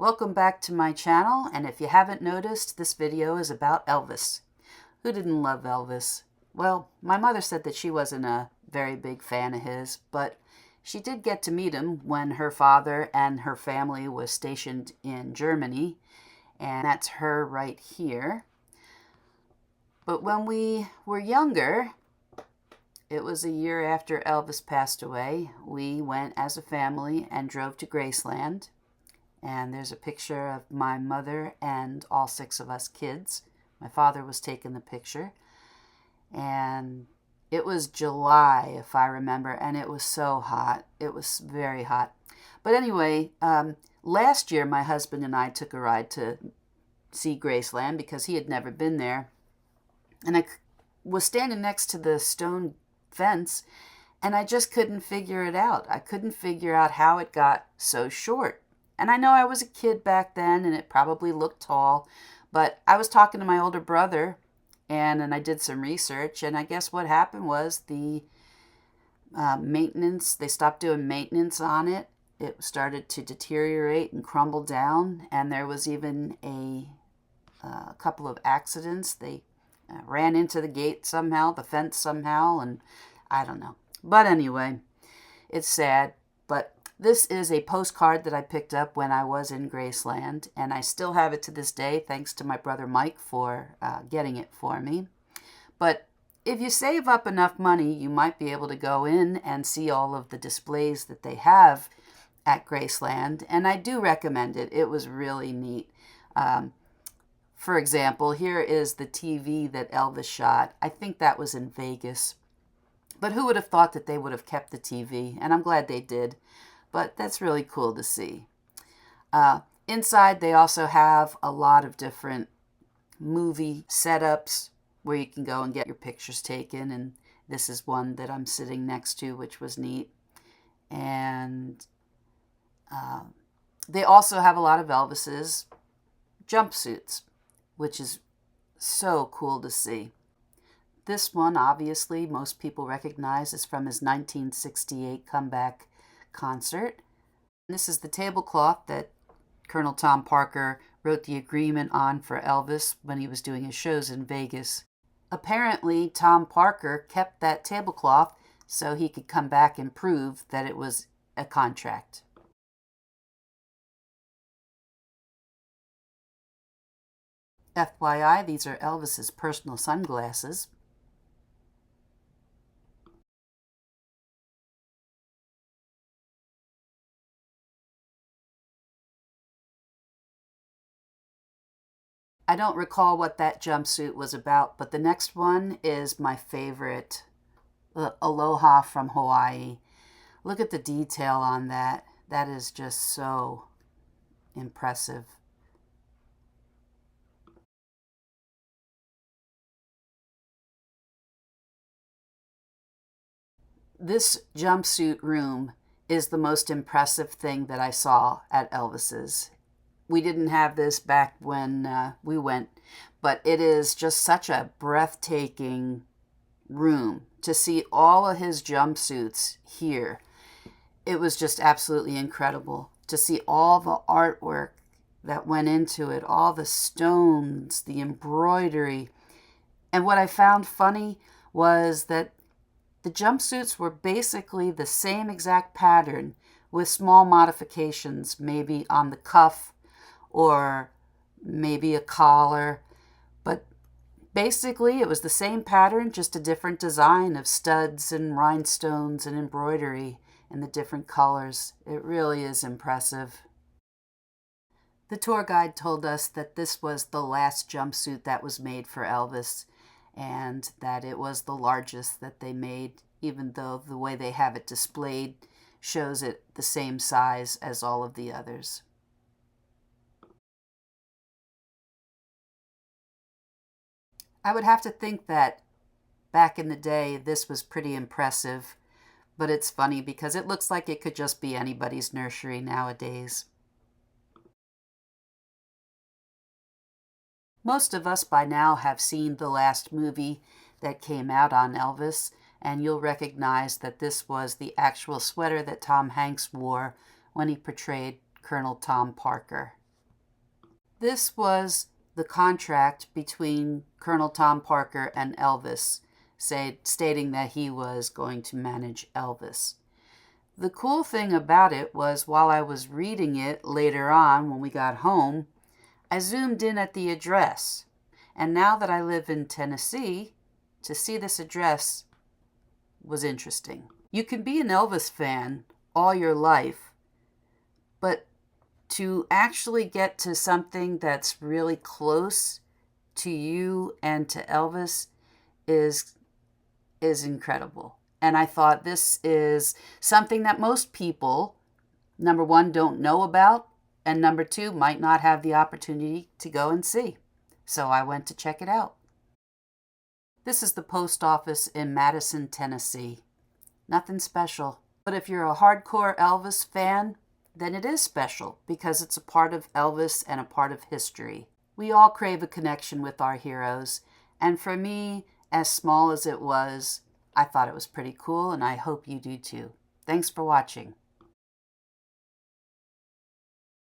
Welcome back to my channel, and if you haven't noticed, this video is about Elvis. Who didn't love Elvis? Well, my mother said that she wasn't a very big fan of his, but she did get to meet him when her father and her family was stationed in Germany, and that's her right here. But when we were younger, it was a year after Elvis passed away, we went as a family and drove to Graceland. And there's a picture of my mother and all 6 of us kids. My father was taking the picture. And it was July, if I remember, and it was so hot. It was very hot. But anyway, last year my husband and I took a ride to see Graceland because he had never been there. And I was standing next to the stone fence, and I just couldn't figure it out. I couldn't figure out how it got so short. And I know I was a kid back then, and it probably looked tall, but I was talking to my older brother, and I did some research, and I guess what happened was the maintenance, they stopped doing maintenance on it. It started to deteriorate and crumble down, and there was even a couple of accidents. They ran into the gate somehow, the fence somehow, and I don't know. But anyway, it's sad. But this is a postcard that I picked up when I was in Graceland, and I still have it to this day, thanks to my brother Mike for getting it for me. But if you save up enough money, you might be able to go in and see all of the displays that they have at Graceland, and I do recommend it. It was really neat. For example, here is the TV that Elvis shot. I think that was in Vegas. But who would have thought that they would have kept the TV? And I'm glad they did. But that's really cool to see. Inside, they also have a lot of different movie setups where you can go and get your pictures taken. And this is one that I'm sitting next to, which was neat. And they also have a lot of Elvis's jumpsuits, which is so cool to see. This one, obviously, most people recognize is from his 1968 comeback concert. This is the tablecloth that Colonel Tom Parker wrote the agreement on for Elvis when he was doing his shows in Vegas. Apparently, Tom Parker kept that tablecloth so he could come back and prove that it was a contract. FYI, these are Elvis's personal sunglasses. I don't recall what that jumpsuit was about, but the next one is my favorite, Aloha from Hawaii. Look at the detail on that. That is just so impressive. This jumpsuit room is the most impressive thing that I saw at Elvis's. We didn't have this back when we went, but it is just such a breathtaking room to see all of his jumpsuits here. It was just absolutely incredible to see all the artwork that went into it, all the stones, the embroidery. And what I found funny was that the jumpsuits were basically the same exact pattern with small modifications, maybe on the cuff or maybe a collar. But basically it was the same pattern, just a different design of studs and rhinestones and embroidery and the different colors. It really is impressive. The tour guide told us that this was the last jumpsuit that was made for Elvis, and that it was the largest that they made, even though the way they have it displayed shows it the same size as all of the others. I would have to think that back in the day this was pretty impressive, but it's funny because it looks like it could just be anybody's nursery nowadays. Most of us by now have seen the last movie that came out on Elvis, and you'll recognize that this was the actual sweater that Tom Hanks wore when he portrayed Colonel Tom Parker. This was the contract between Colonel Tom Parker and Elvis, stating that he was going to manage Elvis. The cool thing about it was while I was reading it later on when we got home, I zoomed in at the address. And now that I live in Tennessee, to see this address was interesting. You can be an Elvis fan all your life, but to actually get to something that's really close to you and to Elvis is incredible. And I thought this is something that most people, number one, don't know about, and number two, might not have the opportunity to go and see. So I went to check it out. This is the post office in Madison, Tennessee. Nothing special. But if you're a hardcore Elvis fan, then it is special because it's a part of Elvis and a part of history. We all crave a connection with our heroes. And for me, as small as it was, I thought it was pretty cool, and I hope you do too. Thanks for watching.